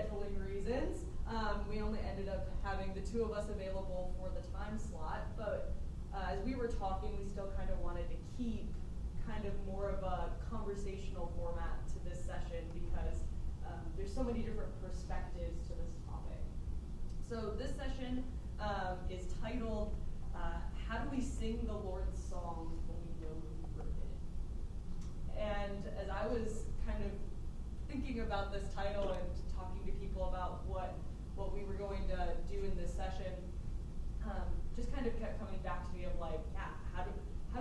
scheduling reasons, we only ended up having the two of us available for the time slot, but as we were talking, we still kind of wanted to keep kind of more of a conversational format to this session because there's so many different perspectives to this topic. So this session is titled, How Do We Sing the Lord's Songs When We Know Who Wrote It? And as I was kind of thinking about this title and talking to people about what we were going to do in this session, just kind of kept coming back to me of like, yeah, how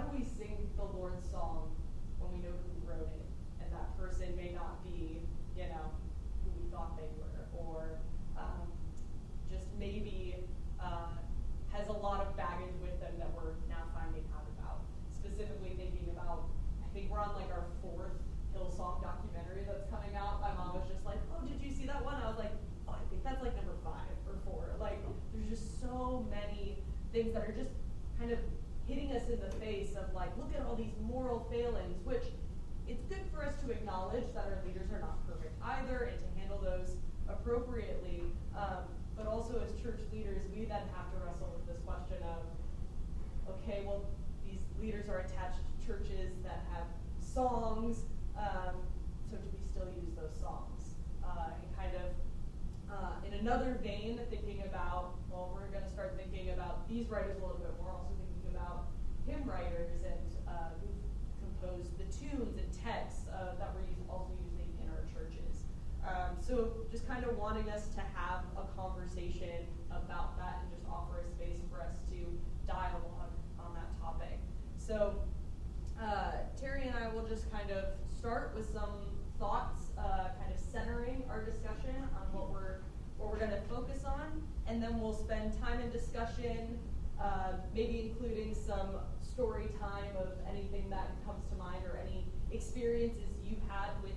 do we sing the Lord's song when we know who wrote it? And that person may not be, who we thought they were, or just maybe has a lot of baggage with them that we're now finding out about. Specifically thinking about, I think we're on like our 4th Hillsong documentary that's coming out. My mom was just like, oh, did you see that one? I was like, oh, I think that's like number 5 or 4. Like, there's just so many things that are just kind of hitting us in the face of like, look at all these moral failings, which it's good for us to acknowledge that our leaders are not perfect either and to handle those appropriately. But also as church leaders, we then have to wrestle with this question of, okay, well, these leaders are attached to churches that have songs, so do we still use those songs? And kind of in another vein, thinking about, well, we're going to start thinking about these writers a little bit more, also thinking about hymn writers and who composed the tunes and texts that we're also using in our churches. So just kind of wanting us to have a conversation about that and just offer a space for us to dialogue on that topic. So Terry and I will just kind of start with some thoughts, kind of centering our discussion on what we're going to focus on, and then we'll spend time in discussion, maybe including some story time of anything that comes to mind or any experiences you've had with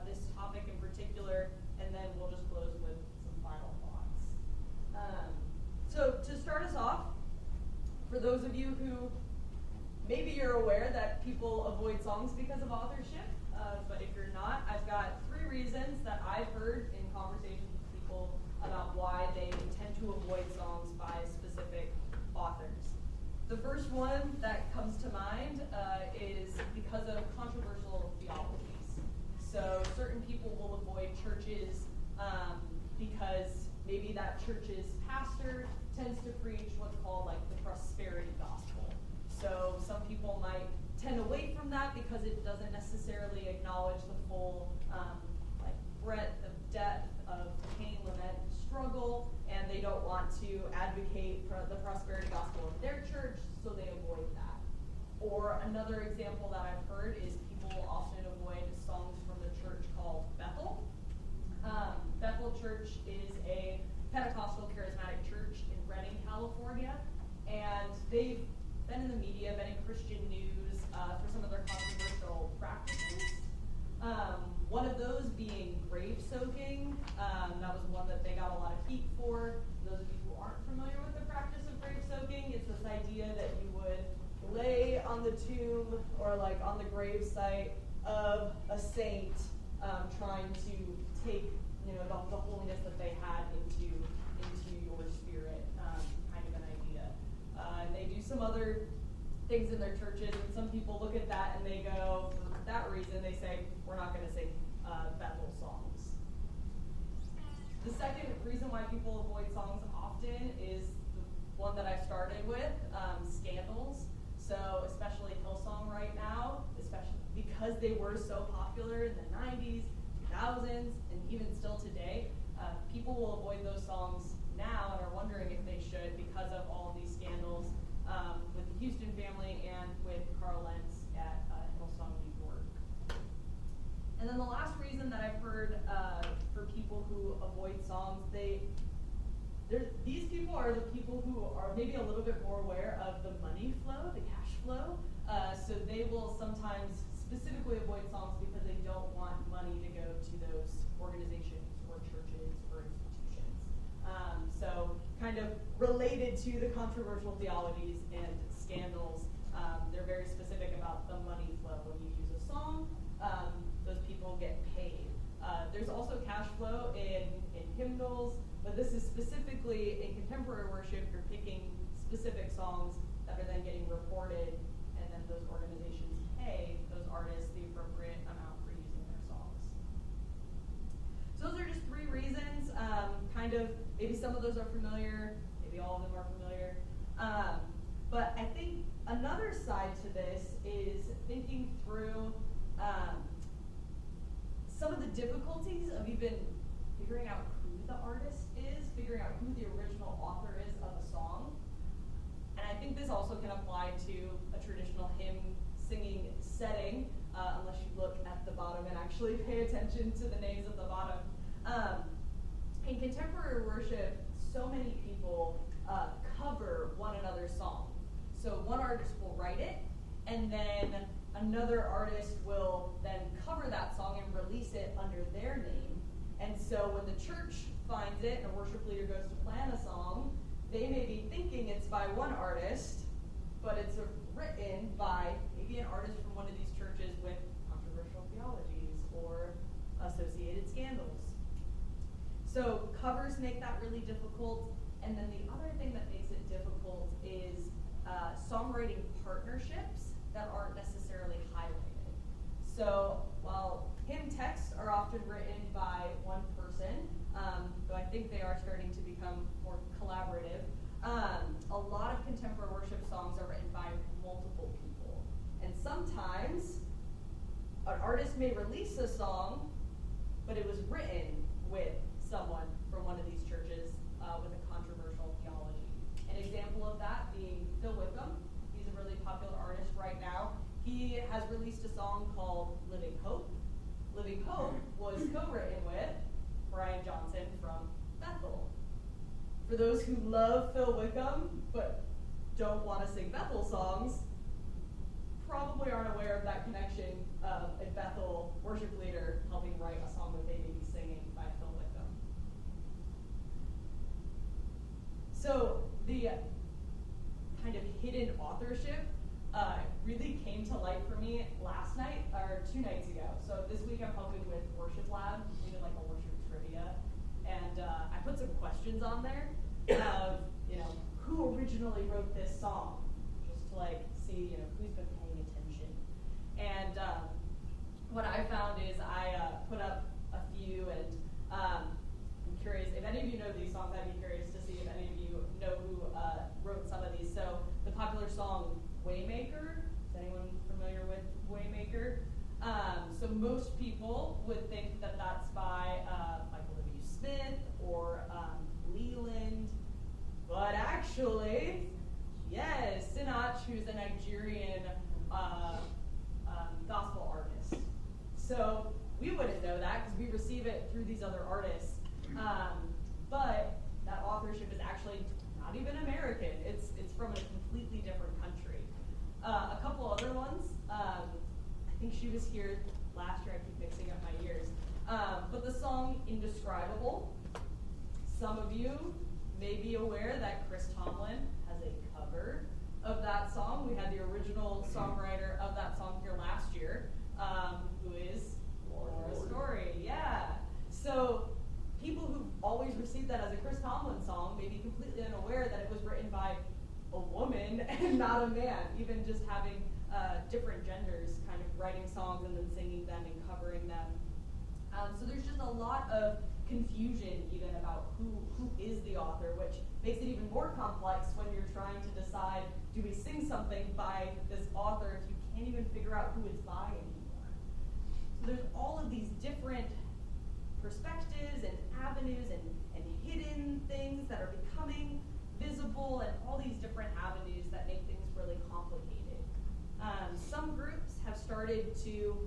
this topic in particular, and then we'll just close with some final thoughts. So to start us off, for those of you who maybe you're aware that people avoid songs because of authorship, but if you're not, I've got 3 reasons that I've heard in conversations with people about why they tend to avoid songs by specific authors. The first one that comes to mind is because of controversial theologies. So certain people will avoid churches because maybe that church's pastor tends to preach what's called like the prosperity gospel. So some people might tend away from that because it doesn't necessarily acknowledge the full breadth of depth of pain, lament, struggle, and they don't want to advocate for the prosperity gospel of their church, so they avoid that. Or another example that I've heard is people often avoid songs from the church called Bethel. Bethel Church is a Pentecostal charismatic church in Redding, California, and they've been in the media, been in Christian news for some of their controversial practices. One of those being grave soaking. That was one that they got a lot of heat for. Those of you who aren't familiar with the practice of grave soaking, it's this idea that you would lay on the tomb or like on the grave site of a saint, trying to take the holiness that they had into your spirit, kind of an idea. And they do some other things in their churches, and some people look at that and they go, for that reason, they say, we're not going to sing Bethel songs. The second reason why people avoid songs often is the one that I started with, scandals. So especially Hillsong right now, especially because they were so popular in the 90s, 2000s, and even still today, people will avoid those songs now and are wondering if they should because of all of these scandals with the Houston family and with Carl Lentz at Hillsong New York. And then the last reason that I've heard for people who avoid songs, these people are the people who are maybe a little bit more aware of the money flow, the cash flow. So they will sometimes specifically avoid songs because they don't want money to go to those organizations or churches or institutions. So kind of related to the controversial theologies and scandals, they're very specific about the money flow. When you use a song, those people get paid. There's also cash flow in bundles, but this is specifically in contemporary worship, you're picking specific songs that are then getting reported, and then those organizations pay those artists the appropriate amount for using their songs. So those are just 3 reasons. Kind of, maybe some of those are familiar, maybe all of them are familiar. But I think another side to this is thinking through some of the difficulties of even figuring out who the artist is, figuring out who the original author is of a song. And I think this also can apply to a traditional hymn singing setting, unless you look at the bottom and actually pay attention to the names at the bottom. In contemporary worship, so many people cover one another's song. So one artist will write it, and then another artist will then cover that song and release it under their name. And so when the church finds it and a worship leader goes to plan a song, they may be thinking it's by one artist, but it's written by maybe an artist from one of these churches with controversial theologies or associated scandals. So covers make that really difficult. And then the other thing that makes it difficult is songwriting partnerships that aren't necessarily highlighted. So while hymn texts are often written by one person, though I think they are starting to become more collaborative, a lot of contemporary worship songs are written by multiple people. And sometimes an artist may release a song, but it was written with someone from one of these churches with a controversial theology. An example of that being Phil Wickham. He's a really popular artist right now. He has released a song called Living Hope. Living Hope was co-written with Brian Johnson from Bethel. For those who love Phil Wickham but don't want to sing Bethel songs, probably aren't aware of that connection of a Bethel worship leader helping write a song that they may be singing by Phil Wickham. So the kind of hidden authorship really came to light for me last night, or 2 nights ago. So this week I'm helping with Worship Lab. We did like a worship trivia. And I put some questions on there of, who originally wrote this song? Just to see, who's been paying attention. And what I found is I put up a few, and I'm curious, if any of you know these songs, I'd be curious to see if any of you know who wrote some of these. So the popular song Waymaker, is anyone familiar with Waymaker? So most people would think that that's by Michael W. Smith or Leland, but actually, yes, Sinach, who's a Nigerian gospel artist. So we wouldn't know that because we receive it through these other artists. But that authorship is actually not even American. It's from a completely different country. A couple other ones. I think she was here last year. I keep mixing up my years. But the song Indescribable. Some of you may be aware that Chris Tomlin has a cover of that song. We had the original songwriter of that song here last year, who is Laura Story. Yeah. So people who've always received that as a Chris Tomlin song may be completely unaware that it was written by a woman and not a man, even just having different genders kind of writing songs and then singing them and covering them. So there's just a lot of confusion even about who is the author, which makes it even more complex when you're trying to decide, do we sing something by this author if you can't even figure out who it's by anymore? So there's all of these different perspectives and avenues and hidden things that are becoming visible, and all these different avenues that make things really complicated. Some groups have started to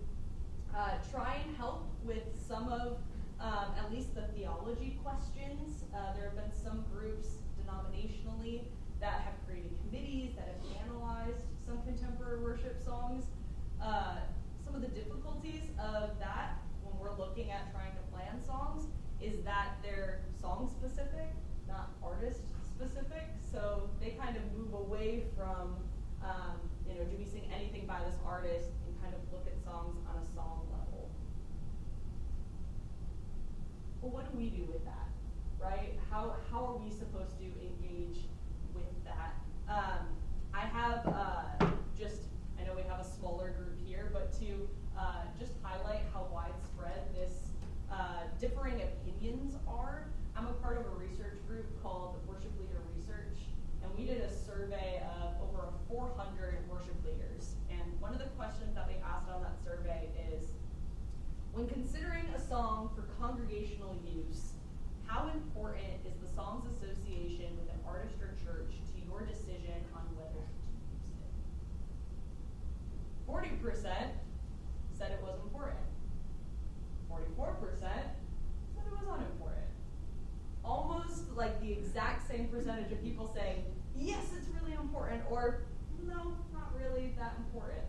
try and help with some of at least the theology questions. There have been some groups denominationally that have created committees that have analyzed some contemporary worship songs. Some of the difficulties of that when we're looking at trying to plan songs is that they're song specific, not artist specific. So they kind of move away from, do we sing anything by this artist, and kind of look at songs on a song level. Well, what do we do with that? right? How are we supposed to engage with that? I have I know we have a smaller group here, but to just highlight how widespread this differing opinions are, I'm a part of a research group called Worship Leader Research, and we did a survey of over 400 worship leaders. And one of the questions that we asked on that survey is, when considering a song for congregational use, how important is the song's association with an artist or church to your decision on whether to use it? 40% said it was important. 44% said it was unimportant. Almost like the exact same percentage of people saying, yes, it's really important, or no, not really that important.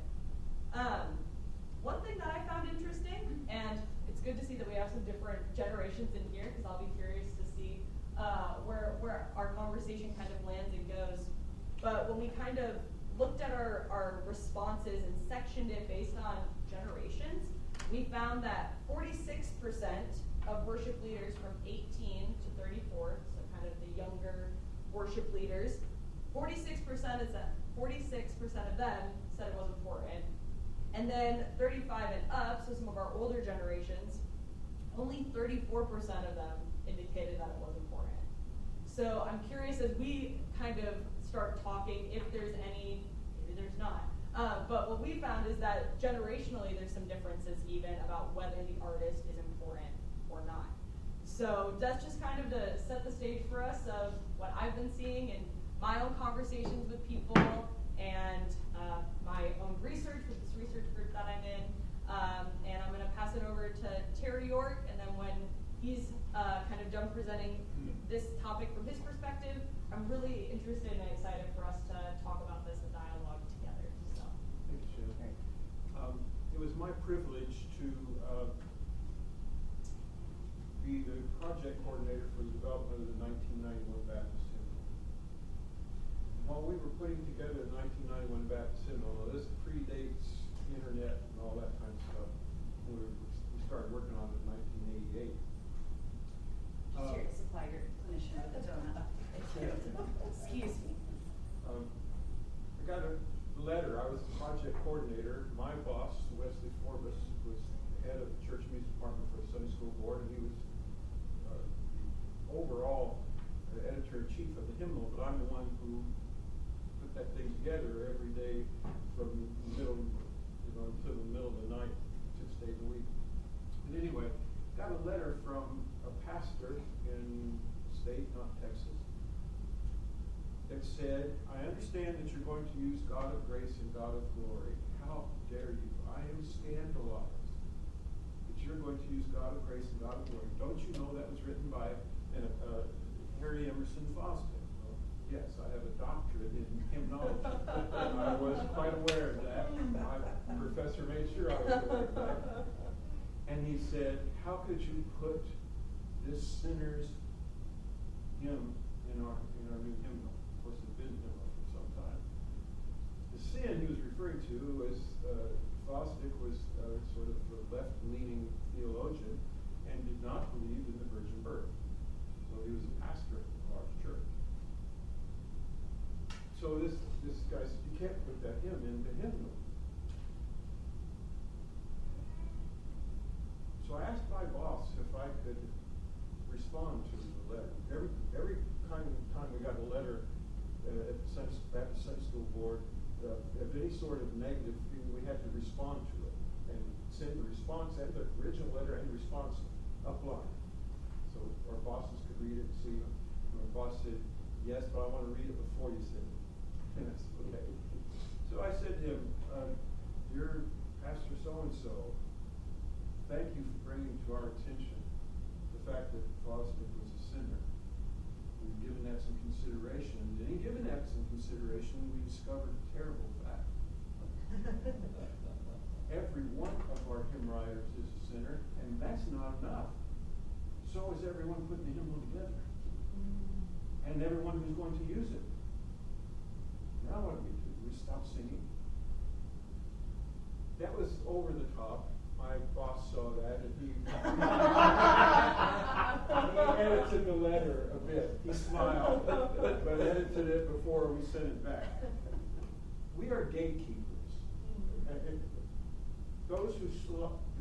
One thing that I found interesting, and it's good to see that we have some different generations in here, because I'll be curious to see where our conversation kind of lands and goes. But when we kind of looked at our responses and sectioned it based on generations, we found that 46% of worship leaders from 18 to 34, so kind of the younger worship leaders, 46% of them said it was important. And then 35 and up, so some of our older generations, only 34% of them indicated that it was important. So I'm curious, as we kind of start talking, if there's any, maybe there's not. But what we found is that generationally there's some differences even about whether the artist is important or not. So that's just kind of to set the stage for us of what I've been seeing in my own conversations with people and my own research with this research group that I'm in. And I'm going to pass it over to Terry York, and then when he's kind of done presenting this topic from his perspective, I'm really interested and excited for us to talk about this and dialogue together. So. Thank you, Shannan. It was my privilege to be the project coordinator for the development of the 1991 Baptist Hymn. While we were putting together the 1991 Baptist Hymn, although this predates the internet and all that kind of stuff, we started working on it in 1988. Just here to supply your clinician with a donut. Excuse me. I got a letter. I was the project coordinator. My boss, Wesley Forbes, was the head of the church music department for the Sunday school board, and he was the overall editor-in-chief of the hymnal, but I'm the one who put that thing together every day from the middle, until the middle of the night, 6 days a week. And anyway, got a letter from a pastor in state, not Texas, that said, I understand that you're going to use God of grace and God of glory. How dare you? I am scandalized that you're going to use God of grace and God of glory. Don't you know that was written by Harry Emerson Fosdick? Well, yes, I have a doctorate in hymnology. I was quite aware of that. My professor made sure I was aware of that. And he said, how could you put this sinner's hymn in our new hymnal? Of course, it's been hymnal for some time. The sin he was referring to was Fosdick was sort of a left-leaning theologian and did not believe in the virgin birth. So he was a pastor of a large church. So this guy said, you can't put that hymn in the hymnal. So I asked my boss if I could respond to the letter. Every kind of time we got a letter at the Baptist Sunday School Board of any sort of negative thing, we had to respond to it and send the response and the original letter and the response upline, so our bosses could read it and see. My boss said, yes, but I want to read it before you send it. And I said, okay. So I said to him, dear Pastor so-and-so, thank you for bringing to our attention the fact that Fosdick was a sinner. We've given that some consideration. And in giving that some consideration, we discovered a terrible fact. Every one of our hymn writers is a sinner, and that's not enough. So is everyone putting the hymnal together. And everyone who's going to use it. Now what do? We stop singing? That was over the top. My boss saw that, and he edited the letter a bit. He smiled, but edited it before we sent it back. We are gatekeepers. And those who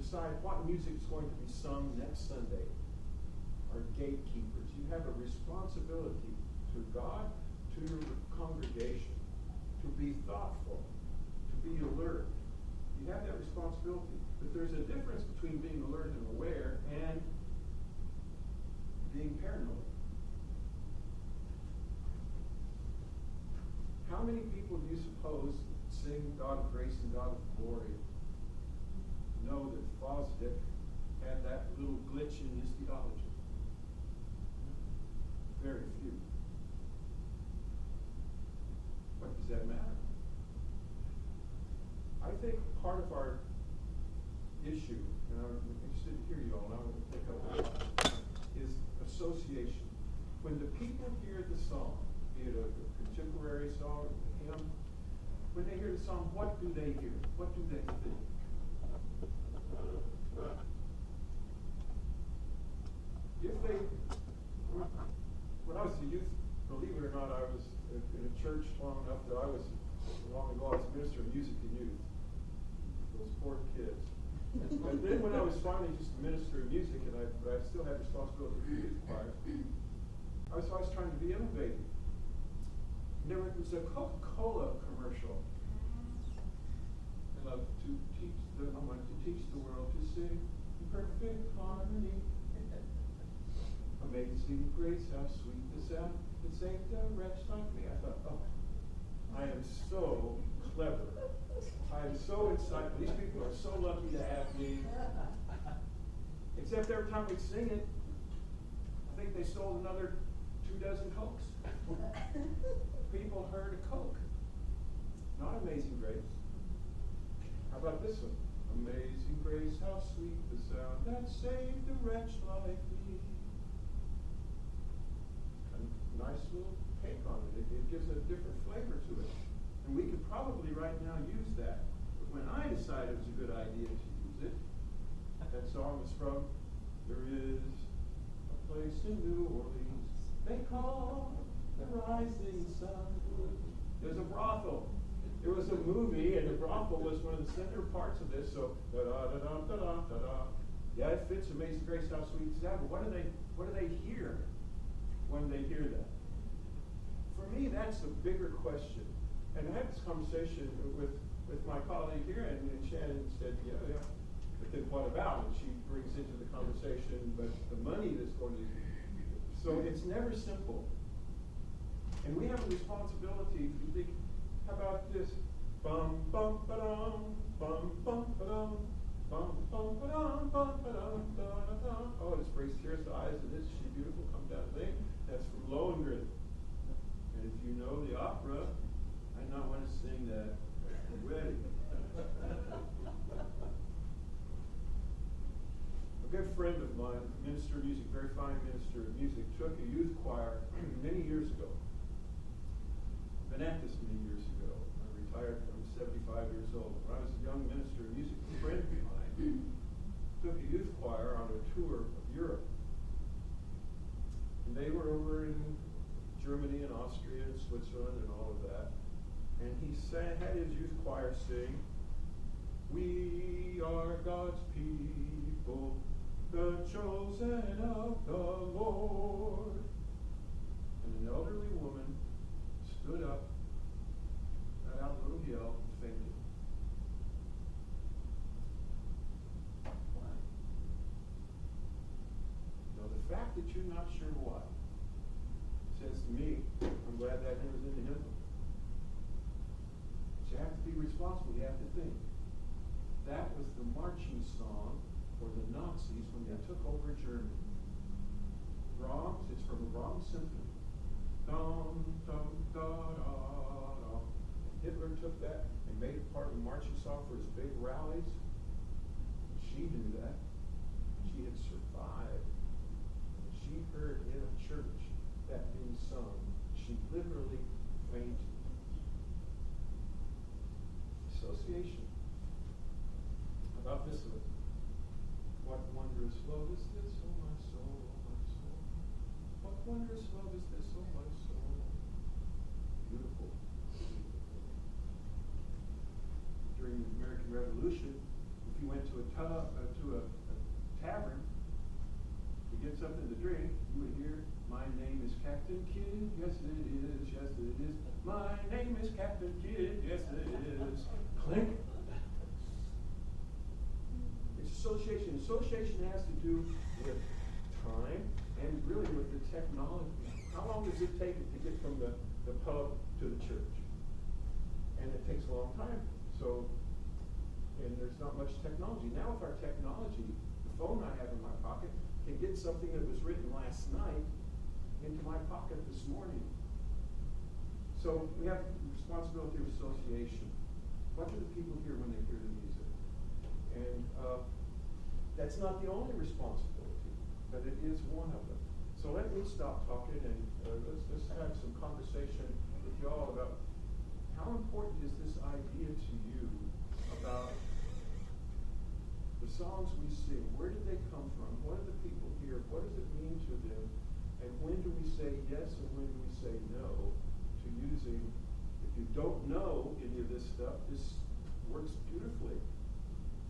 decide what music is going to be sung next Sunday are gatekeepers. You have a responsibility to God, to your congregation, to be thoughtful, to be alert. You have that responsibility. But there's a difference between being alert and aware and being paranoid. How many people do you suppose sing God of Grace and God of Glory know that Fosdick had that little glitch in his theology? Very few. What does that matter? I think part of our issue, and I'm interested to hear you all, and I want to pick up on it, is association. When the people hear the song, be it a contemporary song, a hymn, when they hear the song, what do they hear? What do they think? If they, when I was a youth, believe it or not, I was in a church long enough that I was, long ago, I was a minister of music to youth. Those poor kids. And then when I was finally just a minister of music, and I still had responsibility for the youth choir, I was always trying to be innovative. And there was a Coca-Cola commercial. I wanted to teach the world to sing in perfect harmony. Amazing grace, how sweet the sound that saved a wretch like me. I thought, oh, I am so clever. I am so insightful. These people are so lucky to have me. Except every time we sing it, I think they sold another 24 Cokes. People heard a Coke. Not Amazing Grace. How about this one? Amazing grace, how sweet the sound that saved a wretch like me. A nice little take on it. It gives a different flavor to it. And we could probably right now use that. But when I decided it was a good idea to use it, that song was from There Is a Place in New Orleans they call the Rising Sun. There's a brothel. There was a movie, and the brothel was one of the center parts of this. So da-da-da-da-da-da-da. Yeah, it fits Amazing Grace, how sweet the sound. But what do they hear when they hear that? For me, that's the bigger question. And I had this conversation with my colleague here, and Shannan said, yeah, but then what about? And she brings into the conversation, but the money that's going to. So it's never simple. And we have a responsibility to think, how about this? Bum bum ba-dum, bum bum ba-dum, bum bum ba-dum, bum ba-dum, ba-da-dum. Oh, this brings tears to eyes, and this is She Beautiful Come Down thing. That's from Lohengrin. And if you know the opera, I not want to sing that already. A good friend of mine, a minister of music, very fine minister of music, took a youth choir many years ago. Been at this many years ago. I retired when I was 75 years old. When I was a young minister of music, a friend of mine took a youth choir on a tour of Europe. And they were over in Germany and Austria and Switzerland and all of that. And he had his youth choir sing, "We are God's people, the chosen of the Lord." And an elderly woman stood up, let out a little yell, and fainted. Why? Now, the fact that you're not sure why says to me, I'm glad that hymn was in the hymn book. But you have to be responsible. You have to think. That was the marching song for the Nazis when they took over Germany. Brahms, it's from a Brahms symphony. Dum, dum, da, da, da. And Hitler took that and made it part of the marching song for his big rallies. She knew that. She had survived. When she heard in a church that being sung, she literally fainted. Association. How about this one? What wondrous love is this, oh my soul, oh my soul? wondrous love is this, oh my soul? Beautiful. During the American Revolution, if you went to a tavern to get something to drink, you would hear, "My name is Captain Kidd, yes it is, yes it is. My name is Captain Kidd, yes it is." Clink. It's association. Association has to do with time and really with the technology. How long does it take to get from the pub to the church? And it takes a long time. So, and there's not much technology. Now with our technology, the phone I have in my pocket can get something that was written last night into my pocket this morning. So we have responsibility of association. What do the people hear when they hear the music? And that's not the only responsibility, but it is one of them. So let me stop talking and let's just have some conversation with y'all about how important is this idea to you about the songs we sing. Where did they come from? What do the people hear? What does it mean to them? And when do we say yes and when do we say no to using? If you don't know any of this stuff, this works beautifully.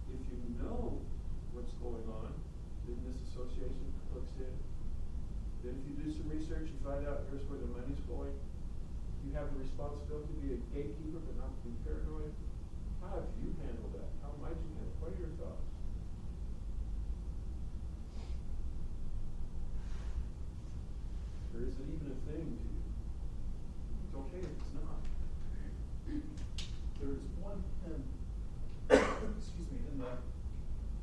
If you know what's going on, then this association hooks in. Then if you do some research, you find out here's where the money's going. You have the responsibility to be a gatekeeper but not to be paranoid. How have you handled that? How might you handle it? What are your thoughts? Or is it even a thing to you? It's okay if it's not. There's one hymn, excuse me, in the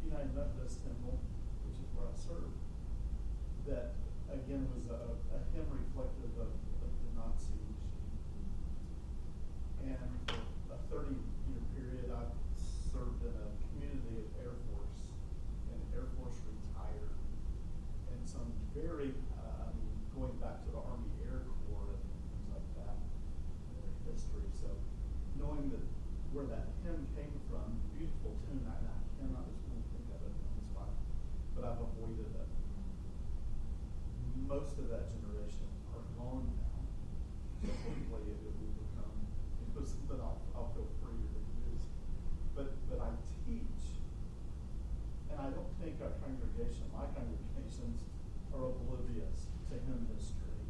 United Methodist hymnal, which is where I serve, that again was a hymn reflective of the Nazi regime. And for a 30-year period, I've served in a community of Air Force, and Air Force retired. And some very, going back to the Army Air Corps and things like that, in their history. So knowing that where that hymn came from, beautiful tune, I cannot just really think of it on the spot, but I've avoided it. Most of that generation are gone now, so hopefully it will become something I'll feel freer to use. But I teach, and I don't think our congregation, my congregations, are oblivious to hymn history.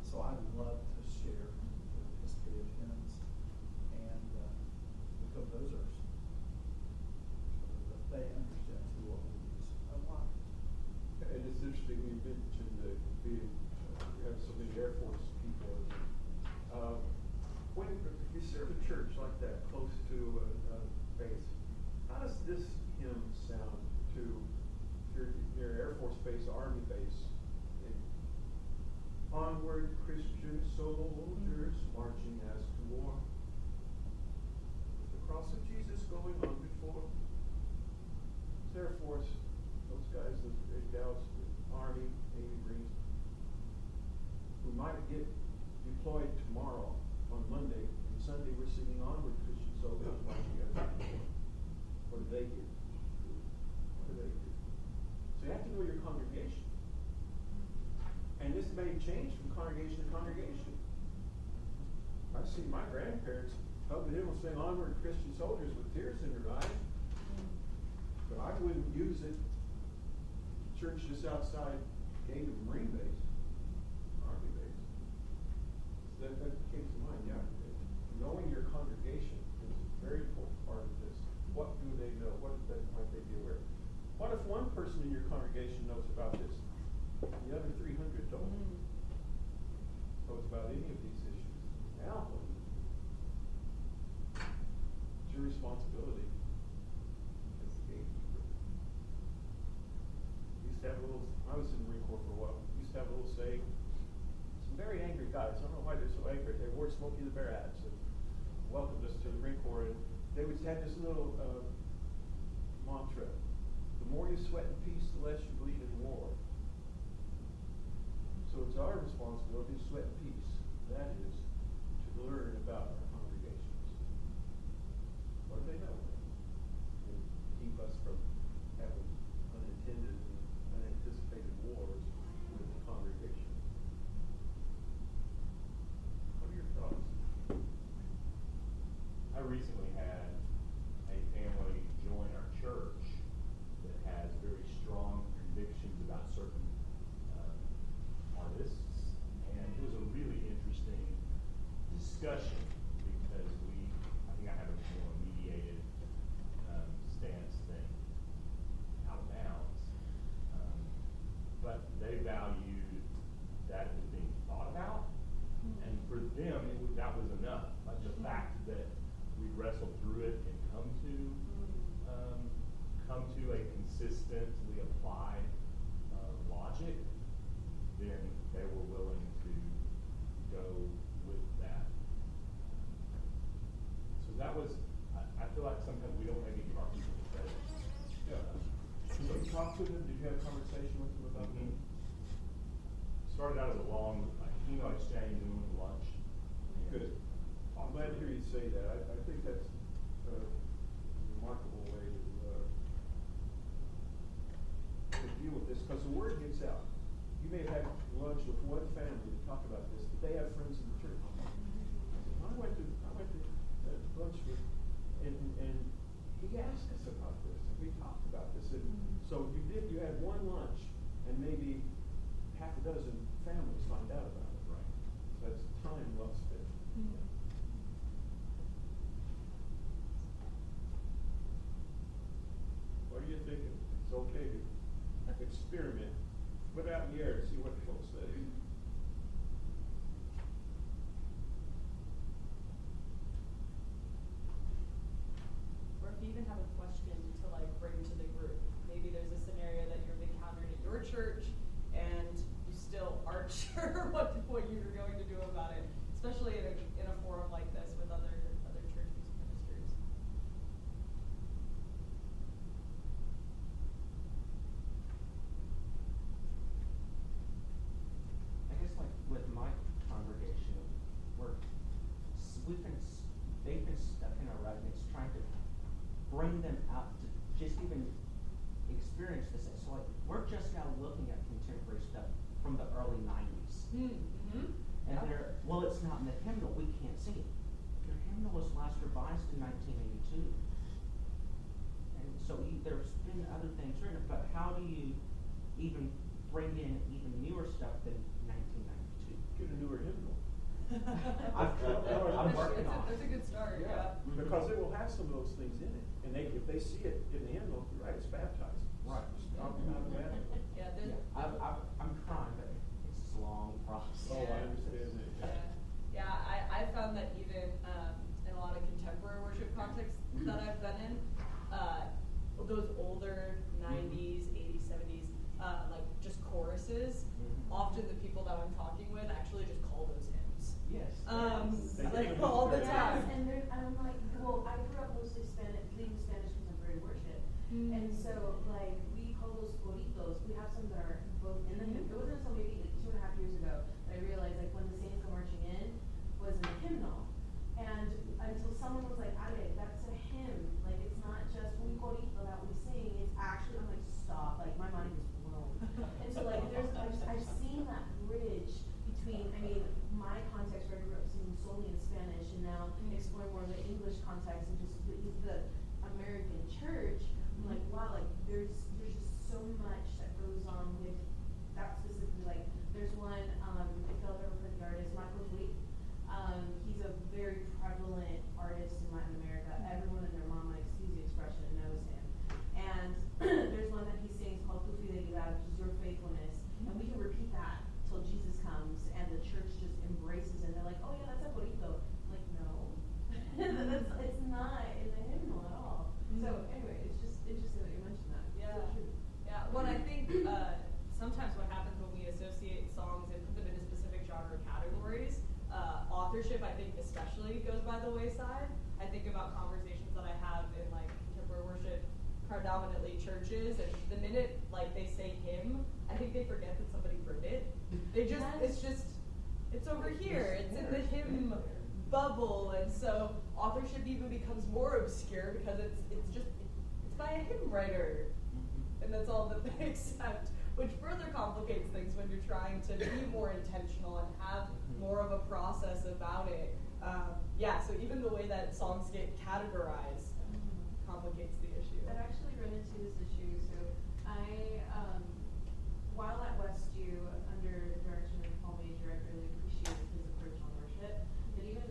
So I love to share the history of hymns and the composers so that they understand too what we use a lot. And it's interesting you mentioned that we have so many Air Force people. When you serve a church like that, close to a base, how does this hymn sound to your Air Force base, Army base? Onward, Christian soldiers, marching as to war, with the cross of Jesus going on before. It's Air Force, those guys, those gals, Army, Navy, Marines, who might get deployed tomorrow on Monday, and Sunday we're singing Onward, Christian soldiers, marching as to war. What do they do? What do they do? So you have to know your congregation. And this may change from congregation to congregation. I've seen my grandparents hug the hymn and sing Onward Christian Soldiers with tears in their eyes. But I wouldn't use it church just outside gate of Marine Base, Army Base. So that came to mind, yeah. Knowing your congregation is a very important part of this. What do they know? What might they be aware of? What if one person in your congregation knows about this? The other 300 don't know about any of these issues. Now, it's your responsibility as the gatekeeper. I was in the Marine Corps for a while. We used to have a little saying. Some very angry guys. I don't know why they're so angry. They wore Smokey the Bear hats and welcomed us to the Marine Corps. And they would have this little mantra: the more you sweat in peace, the less you bleed in war. So it's our responsibility to sweat in peace. That is, to learn about our congregations. What do they know? And keep us from having unintended and unanticipated wars with the congregation. discussion because I think I have a more mediated stance than out of bounds. But they valued that it was being thought about, and for them, that was enough. Like the fact that we wrestled through it and come to a consistently applied logic, then they were willing to go with that. So that was, I feel like sometimes we don't maybe give our people the credit. Yeah. So you talked to them, did you have a conversation with them about that? Started out as a long email exchange and went to lunch. Good. I'm glad to hear you say that. I think that's a remarkable way to deal with this, because the word gets out. You may have had lunch with one family to talk about this, but they have friends in the church. I went to lunch with, and he asked us about this, and we talked about this, and so you had one lunch, and maybe half a dozen families find out about it. Right. So that's time well spent. What are you thinking? It's okay to experiment, put it out in the air and see what folks say. Or if you even have a question to like bring to the group, maybe there's a scenario that you've encountered at your church and you still aren't sure what you're going to do about it, especially in a forum like this with other church music ministers. I guess like with my congregation, they've been stuck in a rut, and it's trying to bring them out to just even experience this. So like we're just now looking at contemporary stuff from the early 90s. Mm-hmm. And well, it's not in the hymnal, we can't sing it. Your hymnal was last revised in 1982. And so there's been other things written, but how do you even bring in even newer stuff than 1992? Get a newer hymnal. I'm working on it. That's a good start, yeah. Because it will have some of those things in it, and if they see it in the hymnal, you're right, it's baptized. Right. It's automatic. Yeah, I'm trying, but it's a long process. Oh, I understand that. Yeah, I found that even in a lot of contemporary worship contexts that I've been in, those older 90s, 80s, 70s, like just choruses, often the people that I'm talking with actually just call those hymns. Yes. Like all the time. And I'm like, well, I grew up mostly leading Spanish contemporary worship. And so like we call those coritos. We have some that are both in the hymn. It wasn't until maybe 2.5 years ago that I realized like when the saints go marching in was in the hymnal. And until someone was like, Ale, that's a hymn. Like it's not just un corito that we sing, it's actually, I'm like, stop, like my mind is blown. And so like I've seen that bridge between, I mean, my context where I grew up singing solely in Spanish and now exploring more of the English context and just the American church. I'm like, wow, like there's just so much that goes on with that specifically. Like there's one, if y'all ever heard the artist Michael Fleet, he's a very prevalent artist in Latin America. Everyone and their mama, excuse the expression, knows him. And there's one that he sings called Tu Fidelidad, which is your faithfulness. And we can repeat that till Jesus comes and the church just embraces it. And they're like, oh yeah, that's a corito. I'm like, no. It's not in the hymnal at all. So anyway, it's just interesting that you mentioned that. Yeah. So true. Yeah. Well, I think sometimes what happens when we associate songs and put them into specific genre categories, authorship, I think especially goes by the wayside. I think about conversations that I have in like contemporary worship, predominantly churches, and the minute like they say hymn, I think they forget that somebody wrote it. They just, it's over here. It's in the hymn bubble, and so authorship even becomes more obscure because it's by a hymn writer, and that's all that they accept, which further complicates things when you're trying to be more intentional and have more of a process about it. So even the way that songs get categorized complicates the issue. I've actually run into this issue. So I, while at Westview, under the direction of Paul Major, I really appreciated his approach on worship. But even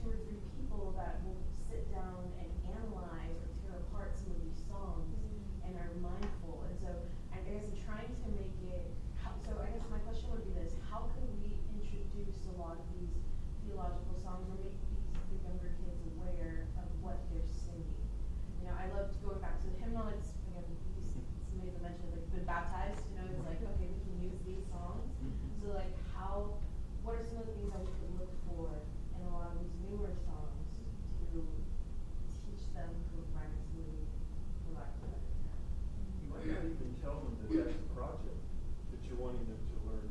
2 or 3 people that will sit down and analyze or tear apart some of these songs and are mindful. And so I guess I'm trying to make it, so I guess my question would be this: how can we introduce a lot of these theological songs or make the younger kids aware of what they're singing? You know, I loved going back to the hymnal. It's, again, somebody even mentioned, like, been baptized, you know, it's like, okay, we can use these songs. So, like, what are some of the things that we could look for in a lot of these newer songs to teach them correctly, for lack of a better term? You might not even tell them that that's a project, that you're wanting them to learn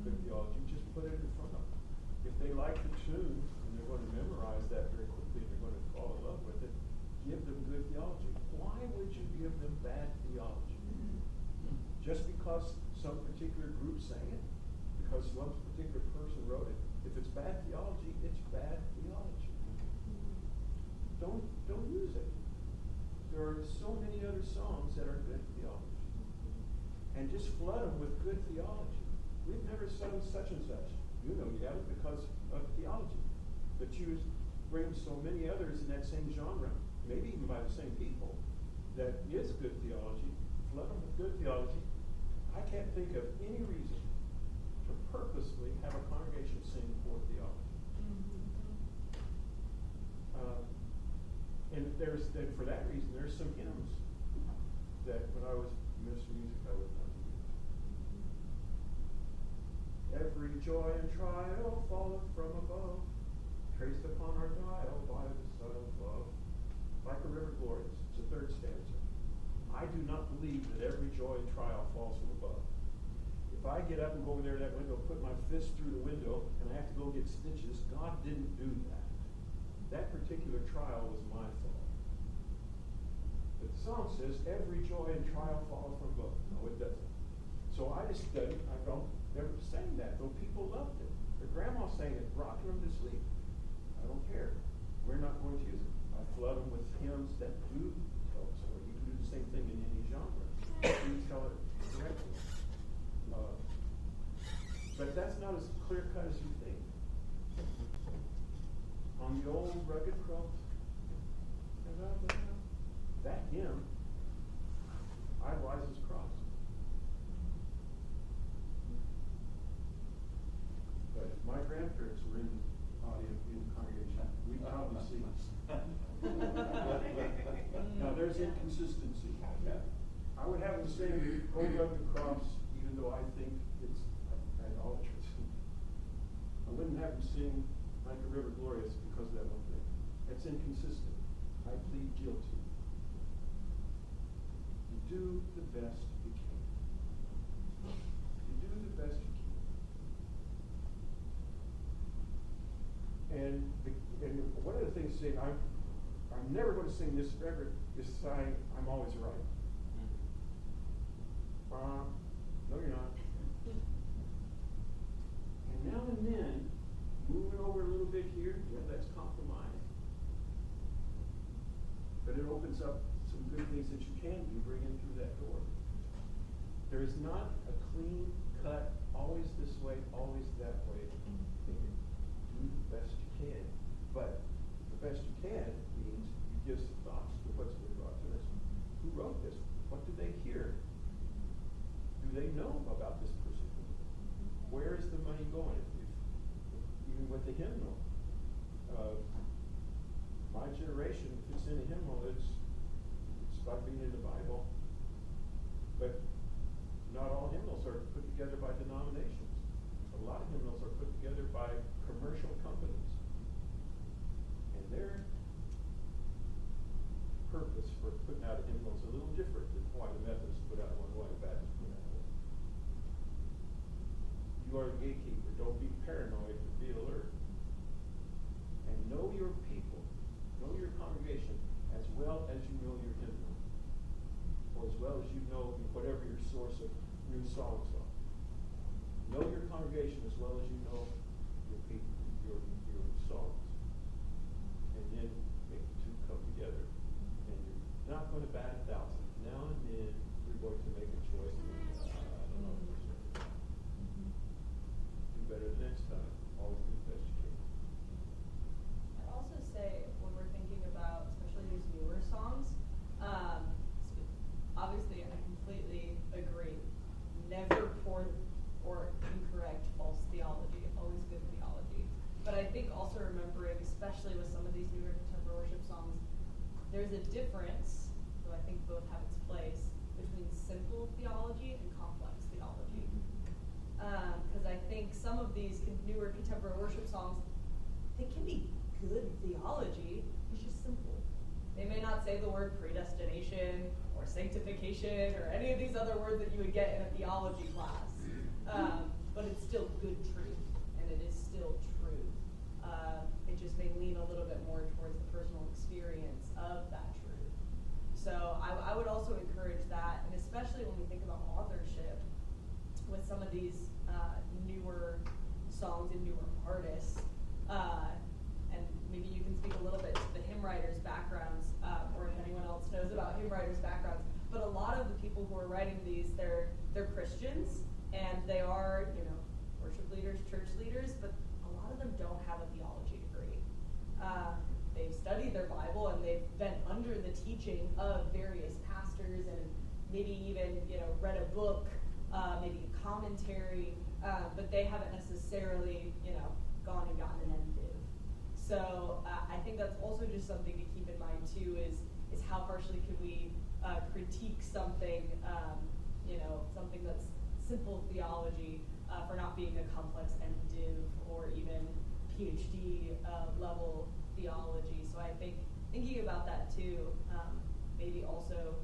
good theology. Just put it in front of them. If they like the tune and they're going to memorize that very quickly and they're going to fall in love with it, give them good theology. Why would you give them bad theology? Just because some particular group sang it? Because one particular person wrote it? If it's bad theology, it's bad theology. Don't use it. There are so many other songs that are good theology. And just flood them with good theology. We've never sung such and such. You know you haven't because of theology. But you bring so many others in that same genre, maybe even by the same people, that is good theology. Flood them with good theology. I can't think of any reason to purposely have a congregation sing poor theology. And for that reason, there's some hymns that when I was ministering music, I would not use. Every joy and trial falleth from above, traced upon our dial by the Son of love. Like a river glorious. It's the 3rd stanza. I do not believe that every joy and trial falls from above. If I get up and go over there to that window, put my fist through the window, and I have to go get stitches, God didn't do that. That particular trial was my fault. But the song says, every joy and trial falls from above. No, it doesn't. So I just studied. I don't never sang that, though people loved it. Their grandma sang it, rocking them to sleep. I don't care. We're not going to use it. I flood them with hymns that do tell the story. You can do the same thing in any genre. You tell it correctly. But that's not as clear cut as you think. On the old rugged cross, that hymn idolizes cross. But if my grandparents were in the audience, in the congregation, we'd probably see this. Now there's inconsistency. I would have them sing "Old Rugged Cross," even though I think it's idolatrous. I wouldn't have them sing "Like a River Glorious" because of that one thing. That's inconsistent. I plead guilty. You do the best you can. You do the best you can. And one of the things saying, I'm never going to sing this forever, is saying I'm always right. No, you're not. And now and then, moving over a little bit here, yeah, that's compromise. But it opens up some good things that you can do, bring in through that door. There is not a clean cut, always this way, always that way. Do the best you can. But the best you can means you give some thoughts to what's been brought to us. Who wrote this? What did they hear? Do they know about this person? Where is the money going? Even with the hymnal. My generation, if it's in a hymnal, it's like being in the Bible. But not all hymnals are put together by denominations. A lot of hymnals are put together by commercial companies. And their purpose for putting out a hymnal is a little different than why the Methodists put out one, why the Baptists put out one. You are a gatekeeper. Don't be paranoid, but be alert. And know your people, know your congregation as well as you know your hymnal, or as well as you know whatever your source of new songs are. Know your congregation as well as you know your people, your songs. And then make the two come together. And you're not going to bat 1,000. Now and then you're going to make a choice. I don't know. Do better the next time. Always do the best you can. I also remembering, especially with some of these newer contemporary worship songs, there's a difference, though I think both have its place, between simple theology and complex theology. Because I think some of these newer contemporary worship songs, they can be good theology, it's just simple. They may not say the word predestination or sanctification or any of these other words that you would get in a theology class, but it's still good truth, and it is still truth. It just may lean a little bit more towards the personal experience of that truth. So I would also encourage that, and especially when we think about authorship, with some of these newer songs and newer artists, and maybe you can speak a little bit to the hymn writers' backgrounds, or if anyone else knows about hymn writers' backgrounds. But a lot of the people who are writing these, they're Christians, and they are, worship leaders, church leaders, but a lot of them don't have a theology degree. They've studied their Bible, and they've been under the teaching of various pastors, and maybe even, read a book, maybe a commentary, but they haven't necessarily, gone and gotten an MDiv. So I think that's also just something to keep in mind too, is how harshly can we critique something, something that's simple theology for not being a complex MDiv or even PhD level theology. So I think thinking about that too, maybe also,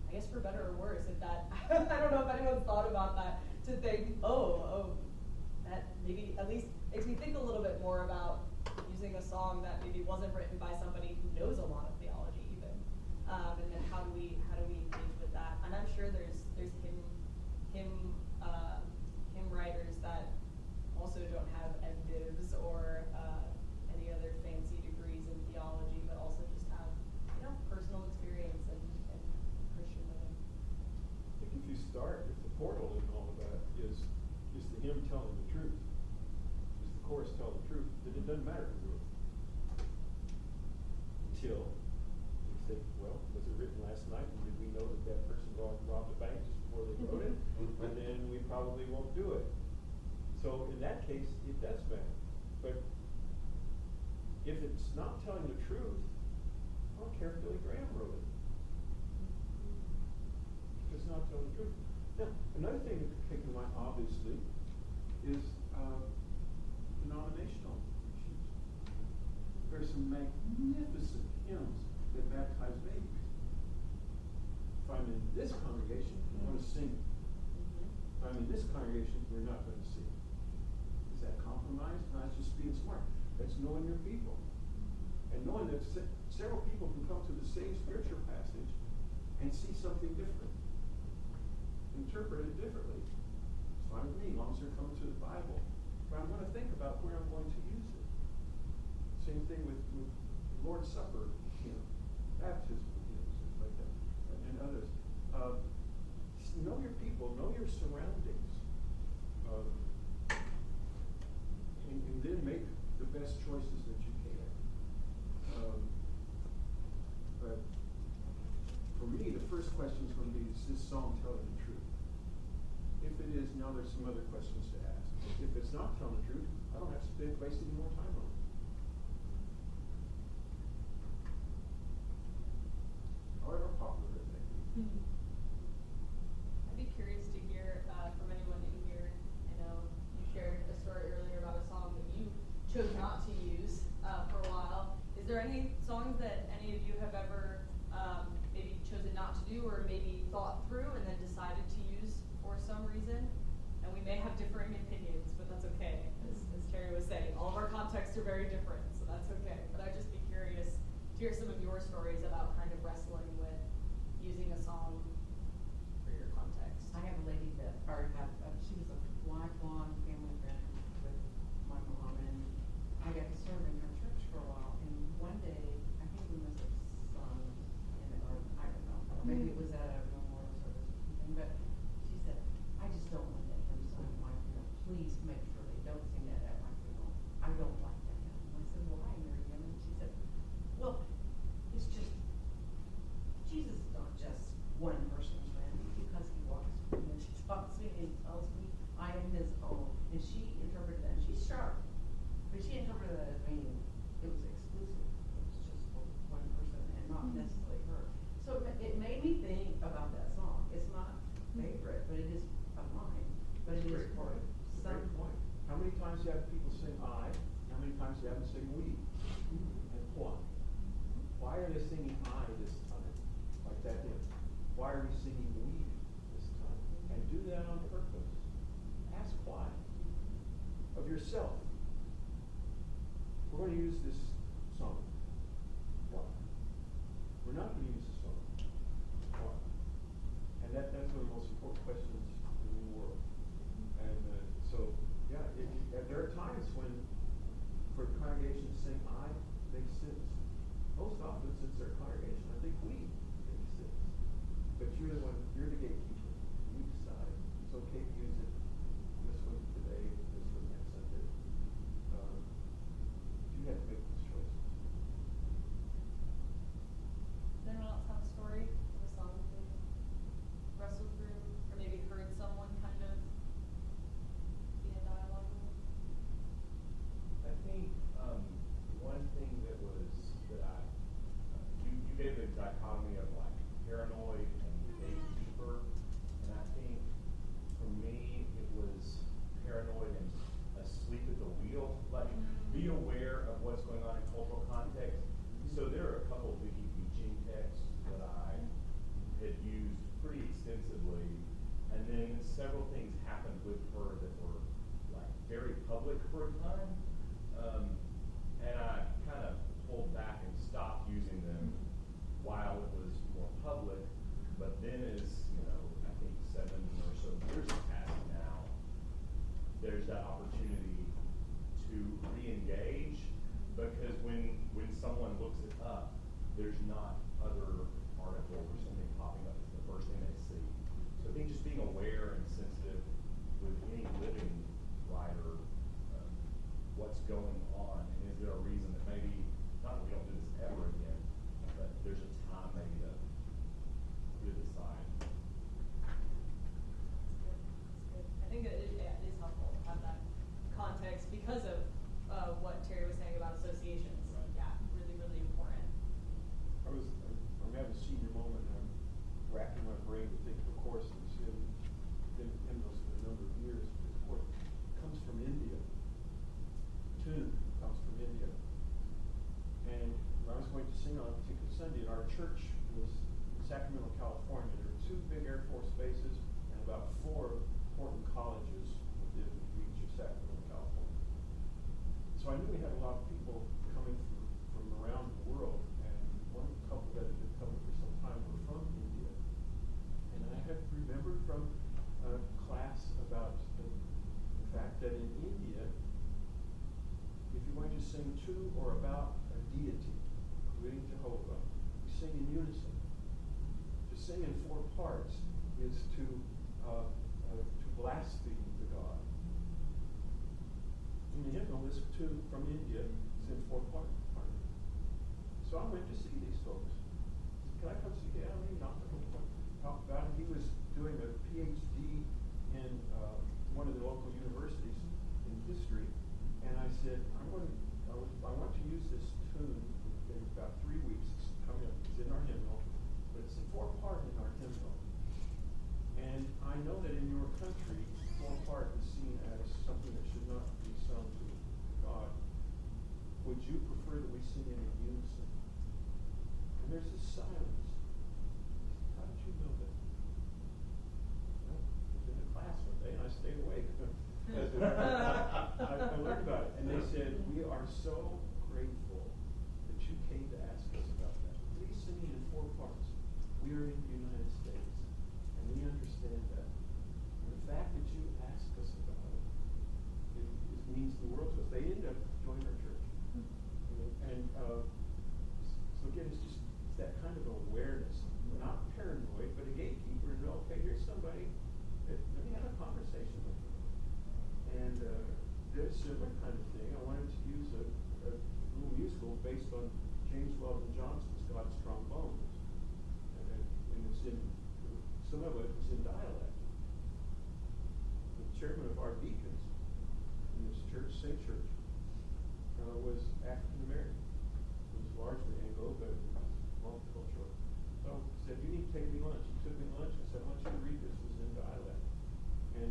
I guess for better or worse, if that, I don't know if anyone's thought about that, to think, that maybe at least makes me think a little bit more about using a song that maybe wasn't written by somebody who knows a lot of theology even, and then how do we engage with that? And I'm sure there's hymn writers that also don't have MDivs or any other fancy degrees in theology, but also just have personal experience and Christian living. I think if you start, if the portal in all of that is the hymn telling the truth, is the chorus telling the truth, then it doesn't matter who wrote it. Until you think, well, was it written last night, and did we know that person robbed a bank just before they wrote it? And then we probably won't do it. So in that case, it does matter. But if it's not telling the truth, I don't care if Billy Graham wrote it. If it's not telling the truth. Now, another thing to keep in mind, obviously, is denominational issues. There's some magnificent hymns that baptize babies. If I'm in this congregation, I'm going to sing it. If I'm in this congregation, we're not going to sing it. Is that compromise? No, that's just being smart. That's knowing your people. And knowing that several people can come to the same scripture passage and see something different. Interpret it differently. It's fine with me, as long as they're coming to the Bible. But I'm going to think about where I'm going to use it. Same thing with the Lord's Supper, baptism, things like that, and others. Just know your people, know your surroundings, and then make the best choices that you can. But for me, the first question is going to be, is this song telling the truth? If it is, now there's some other questions to ask. If it's not telling the truth, I don't have to waste any more time on it. However popular it may be. I'd be curious to hear from anyone in here. I know you shared a story earlier about a song that you chose not to use for a while. Is there any songs that any of you have ever maybe chosen not to do, or maybe thought through and then decided to use for some reason? And we may have differing opinions, but that's okay. As Terry was saying, all of our contexts are very different, so that's okay. But I'd just be curious to hear some of your stories about kind of wrestling with using a song for your context. I have a lady that, she was a lifelong family friend with my mom, and I got to serve in her church for a while. And one day, I think we must have sung in it, or I don't know, or maybe it was at a memorial service or something. But she said, "I just don't want that hymn sung at my funeral. Please make sure they don't sing that at my funeral. I don't like that hymn." And I said, "Why, Miriam?" And she said, "Well, it's just, Jesus is not just one person's friend, because he walks with me and she talks to me, and why. Why are they singing I this time? Like that hymn. Why are we singing we this time? And do that on purpose. Ask why. Of yourself. We're going to use this song. Why? We're not going to use the song. Why? And that's one of the most important questions in the world. And so, yeah, there are times when for the congregation to sing I makes sense. Most often, since they're a congregation, I think we make sense. But you're the one, you're the gatekeeper. You decide. It's okay to use it. This one today, this one next Sunday. You have to make those choices. Does anyone else have a story of a song that they wrestled through, or maybe heard someone kind of be in dialogue with? I think one thing that you gave the dichotomy of like paranoid and gatekeeper, and I think for me it was paranoid and asleep at the wheel, like be aware of what's going on in cultural context. So there are a couple of Vicky teaching texts that I had used pretty extensively, and then several things happened with her that were like very public for a time. And I kind of pulled back and stopped using them while it was more public. But then as, I think 7 or so years have passed now, there's that opportunity to re-engage, because when someone looks it up, there's not other articles or something popping up. It's the first thing they see. So I think just being aware and sensitive with any living writer, what's going on, and is there a reason that maybe, not that we don't do this ever again, but there's a time maybe to put it aside. That's good. I think it is helpful to have that context because of what Terry was saying about associations. Right. Yeah, really, really important. I'm having a senior moment, and I'm racking my brain to think of a course that's been in those for a number of years. This course comes from India. Tune comes from India. And I was going to sing on a particular Sunday, and our church was in Sacramento, California. There were 2 big Air Force bases and about 4 important colleges within reach of Sacramento, California. So I knew we had a lot of people coming from around the world, and one couple that had been coming for some time were from India. And I had remembered from a class about the fact that in India, if you're going to sing to or about a deity, including Jehovah, you sing in unison. To sing in 4 parts is to blaspheme the God. In the hymnal, this tune from India is in 4 parts. So I went to see these folks. Can I come see you? Maybe not. Talk about it. He was doing a PhD in one of the local universities in history. And I said, I want to use this tune in about 3 weeks. It's coming up. It's in our hymnal, but it's a 4-part in our hymnal. And I know that in your country, 4-part is seen as something that should not be sung to God. Would you prefer that we sing it in unison? And there's this silence. How did you know that? Well, I was in a class one day and I stayed awake. I learned about it, and they said, we are so grateful that you came to ask us about that. Please sing it in 4 parts. We are in the United States, and we understand that. And the fact that you ask us about it means the world to us. They ended up joining our church. And so again, it's that kind of awareness. We're not paranoid, but a gatekeeper. No, okay, here's somebody. Let me have a conversation with them. And there's a similar kind of thing. I wanted to use a little musical based on James Weldon Johnson's God's Strong Bones. And it's in, some of it is in dialect. The chairman of our deacons in this church, St. Church, was African American. He was largely Anglo, but multicultural. So he said, you need to take me lunch. He took me lunch and said, I want you to read this. This is in dialect. And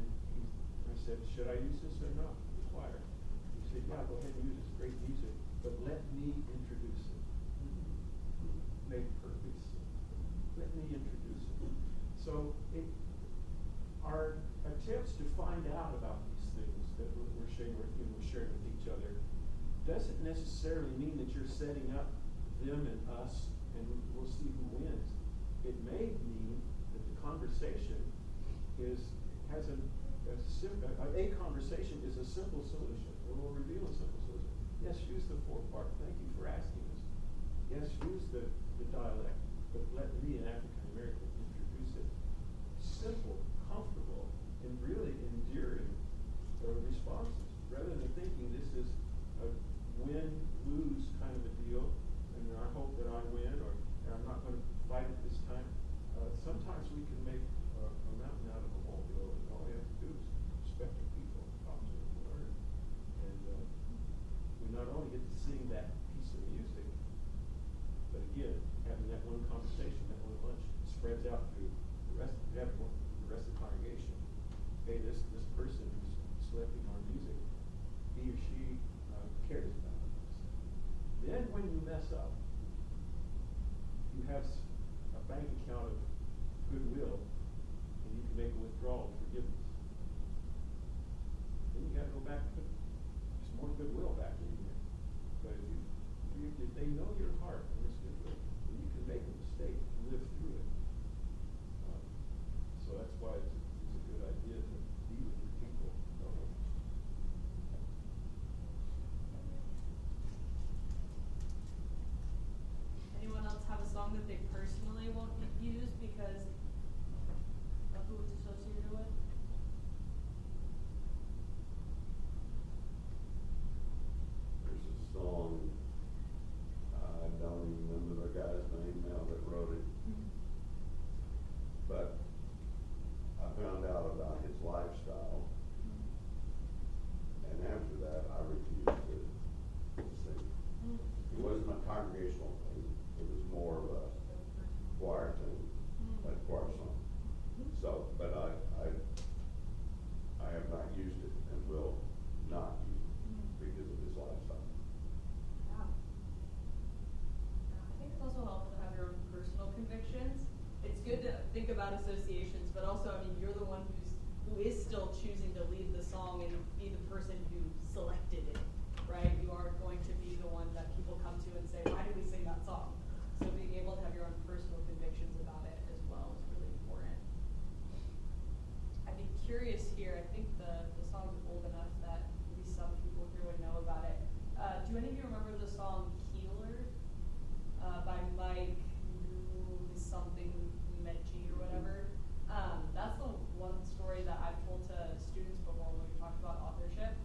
I said, should I use this or not? The choir. He said, yeah, go ahead and use it. It's great music. But let me introduce it. necessarily mean that you're setting up them and us, and we'll see who wins. It may mean that the conversation has a conversation is a simple solution. It will reveal a simple solution. Yes, use the four part. Thank you for asking us. Yes, use the dialect, but let me, an African American, introduce it. Simple, comfortable, and really endearing responses, rather than thinking this is a win-lose kind of a deal, and I hope that I win, or I'm not going to fight it this time. Sometimes we can make a mountain out of a molehill, and all we have to do is respect the people, talk to them, learn. And we not only get to sing that piece of music, but again, having that one conversation, that one lunch, spreads out through the rest of the congregation. Hey, this person who's selecting our music, he or she cares about us. Then when you mess up, you have a bank account of goodwill, and you can make a withdrawal of forgiveness. Then you got to go back and put some more goodwill back in here. But if they know your heart and this goodwill, then you can make a mistake and live through it. So that's why it's a good idea to be with your people. Anyone else have a song that they personally won't use because of who it's associated with? There's a song, I don't even remember the guy's name now that wrote it, but I found out about his lifestyle, and after that I refused to sing. It wasn't a congregational thing, it was more of a choir thing, like choir song. So, but I have not used it and will not use it because of his lifestyle. Yeah. I think it's also helpful to have your own personal convictions. It's good to think about associations, but also, I mean, you're the one who is still choosing to lead the song and be the person who selected it, right? You are going to be the one that people come to and say, why did we sing that song? So being able to have your own personal convictions about it as well is really important. I'd be curious here, I think the song's old enough that maybe some people here would know about it. Do any of you remember the song Healer by Mike something Mechi or whatever? That's the one story that I've told to students before when we talked about authorship.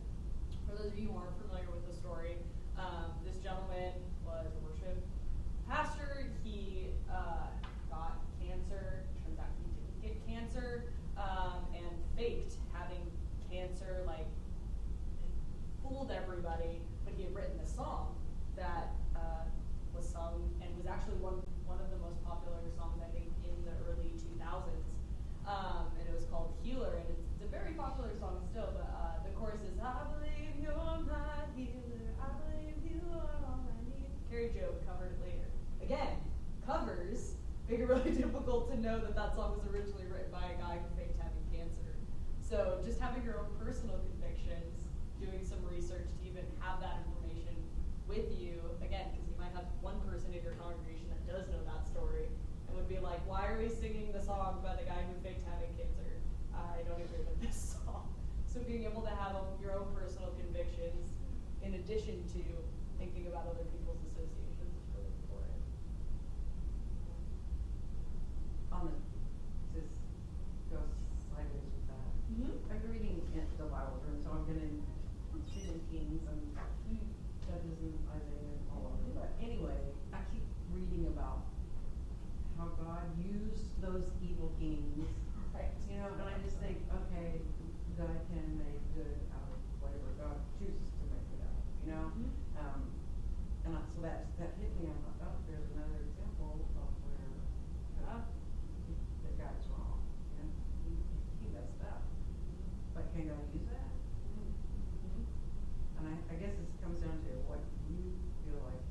For those of you who aren't familiar with the story, this gentleman was a worship pastor. He got cancer. Turns out he didn't get cancer, and faked having cancer, like fooled everybody. But he had written a song that was sung and was actually one of the most popular songs, I think, in the early 2000s. And it was called Healer, and it's a very popular song still, but the chorus is, I believe you're my healer, I believe you are all I need. Carrie Joe covered it later. Again, covers make it really difficult to know that song was originally written by a guy who faked having cancer. So just having your own personal convictions, doing some research to even have that information with you, again, because you might have one person in your congregation that does know that story and would be like, why are we singing the song by the guy who faked having cancer? I don't agree with this song. So being able to have your own personal convictions in addition to thinking about other people's associations is really important. Just go sideways with that. I've been reading the Bible, and so I've been in Kings and Judges and Isaiah and all of them. But anyway, I keep reading about how God used those evil kings. Right. You know, and I just think, okay, God can make good out of whatever God chooses to make good out of, you know? So that hit me. I thought, oh, there's another example of where the guy's wrong. You know? He messed up. But can God use that? And I guess this comes down to what you feel like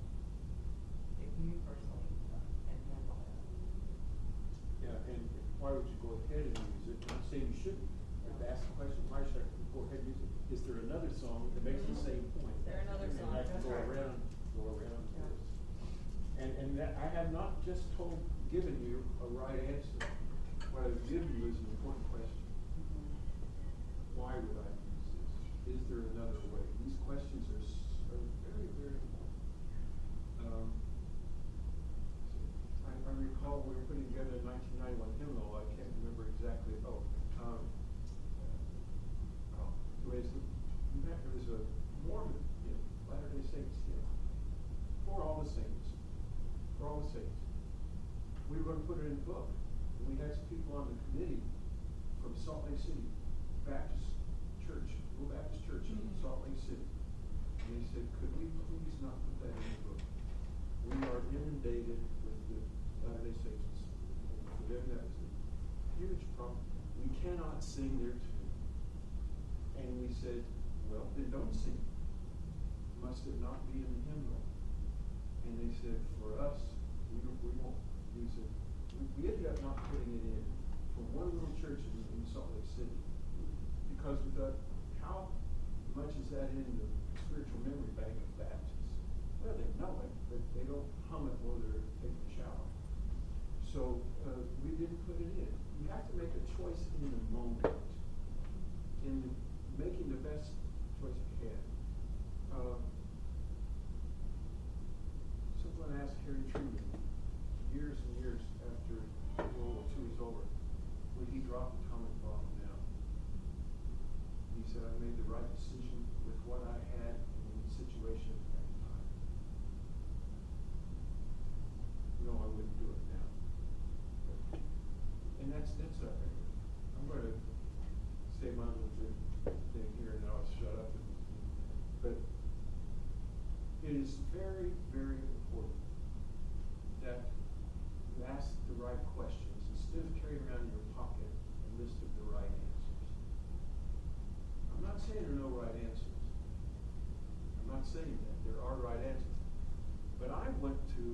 if you personally can handle that. Yeah, and why would you go ahead and use it? I'm not saying you shouldn't. But to ask the question, why should I go ahead and use it? Is there another song that makes the same point? Is there another And song? I can That's go right. around And that I have not just given you a right answer. What I've given you is an important question. Why would I use this? Is there another way? These questions are very, very important. I recall we were putting together a 1991 hymnal. I can't remember exactly. It was a Mormon hymn, Latter-day Saints hymn, for all the saints. For all the saints. We were going to put it in a book. And we had some people on the committee from Salt Lake City Baptist Church, Little Baptist Church in Salt Lake City. And they said, could we please not put that in the book? We are inundated with the Latter-day Saints. For them, that was a huge problem. We cannot sing their tune. And we said, well, then don't sing. Must it not be in the hymnal? And they said, for us, we won't use it. We ended up not putting it in for one little church in Salt Lake City. Because we thought, how much is that in the spiritual memory bank of Baptists? Well, they know it, but they don't hum it while they're taking a shower. So we didn't put it in. You have to make a choice in the moment, in making the best choice you can. Someone asked Harry Truman years and years after World War II was over, would he drop the atomic bomb now? He said, I made the right decision with what I had in the situation at that time. No, I wouldn't do it now. And that's I'm going to say my little thing here and now I'll shut up. But it is very, very important that you ask the right questions instead of carrying around in your pocket a list of the right answers. I'm not saying there are no right answers. I'm not saying that. There are right answers. But I want to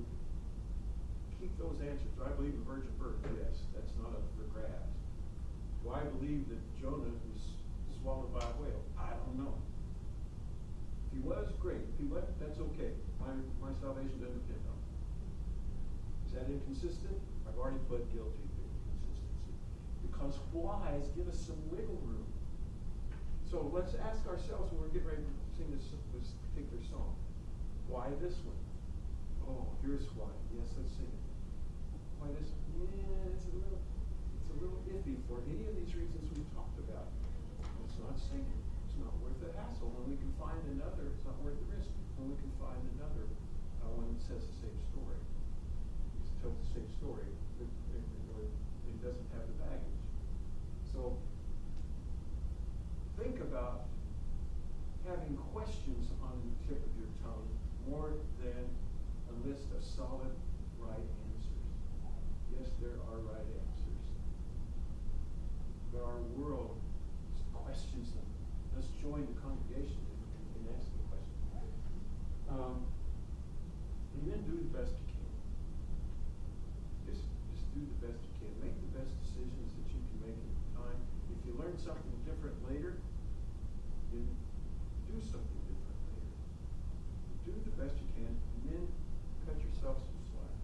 keep those answers. Do I believe the virgin birth? Yes. That's not up for grabs. Do I believe that Jonah was swallowed by a whale? I don't know. If he was, great. If he wasn't, that's okay. My salvation doesn't depend on it. Is that inconsistent? I've already pled guilty to inconsistency. Because whys give us some wiggle room. So let's ask ourselves when we're getting ready to sing this particular song. Why this one? Oh, here's why. Yes, let's sing it. Why this one? Yeah, it's a little iffy for any of these reasons we've talked about. Let's not sing it. It's not worth the hassle. When we can find another, it's not worth the risk. When we can find another one that says the same story. It tells the same story, but it doesn't have the baggage. So think about having questions on the tip of your tongue more than a list of solid right answers. Yes, there are right answers. But our world questions them. Let's join the congregation in asking questions. And then do the best you can. Just do the best you can. Make the best decisions that you can make at the time. If you learn something different later, then do something different later. Do the best you can, and then cut yourself some slack.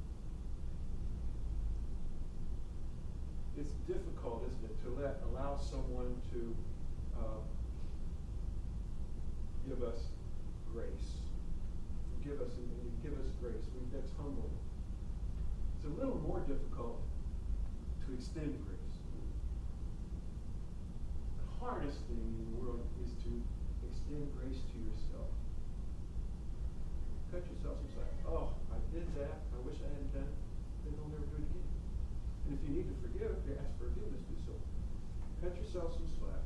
It's difficult, isn't it, to allow someone to give us grace. Forgive us and give us grace. That's humbling. It's a little more difficult to extend grace. The hardest thing in the world is to extend grace to yourself. Cut yourself some slack. Oh, I did that. I wish I hadn't done it. Then I'll never do it again. And if you need to forgive, ask forgiveness, do so. Cut yourself some slack.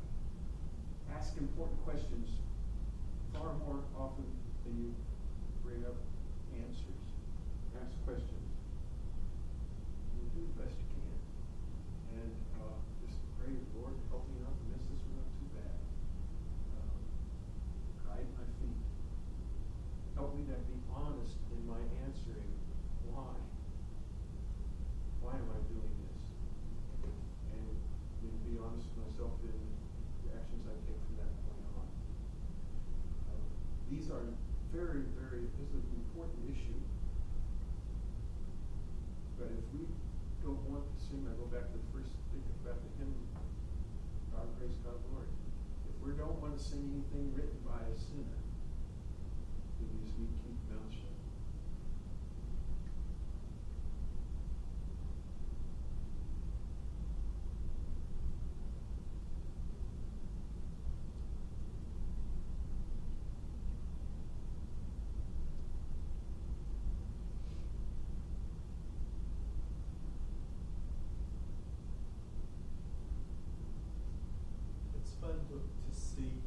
Ask important questions far more often than you bring up answers. Ask questions. And do the best you can. And just pray, Lord, help me not to mess this one up too bad. Guide my feet. Help me to be honest in my answering. Why? Why am I doing this? And be honest with myself in the actions I take from that point on. These are this is an anything written by a sinner, then you just need to keep your mouth shut. It's fun to see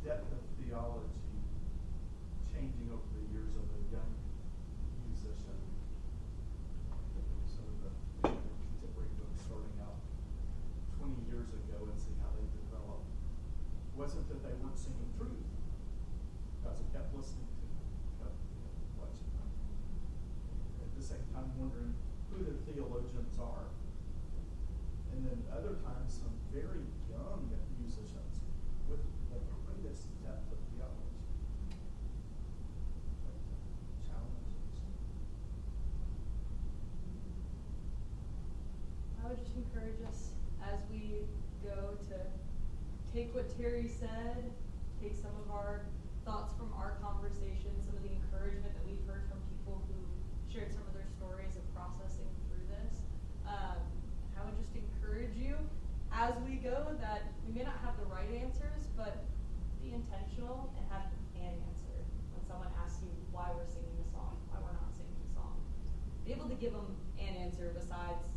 depth of theology changing over the years of a young musician. Some of the contemporary books starting out 20 years ago and see how they developed. It wasn't that they weren't singing truth, because I kept listening to them, kept watching them. At the same time wondering who the theologians are. And then other times, some very young musicians with the greatest depth of theology. Challenges. I would just encourage us as we go to take what Terry said, take some of our thoughts from our conversation, some of the encouragement that we've heard from people who shared some of their stories of processing through this. I would just encourage you as we go that we may not have the right answers, but be intentional and have an answer when someone asks you why we're singing the song, why we're not singing the song. Be able to give them an answer besides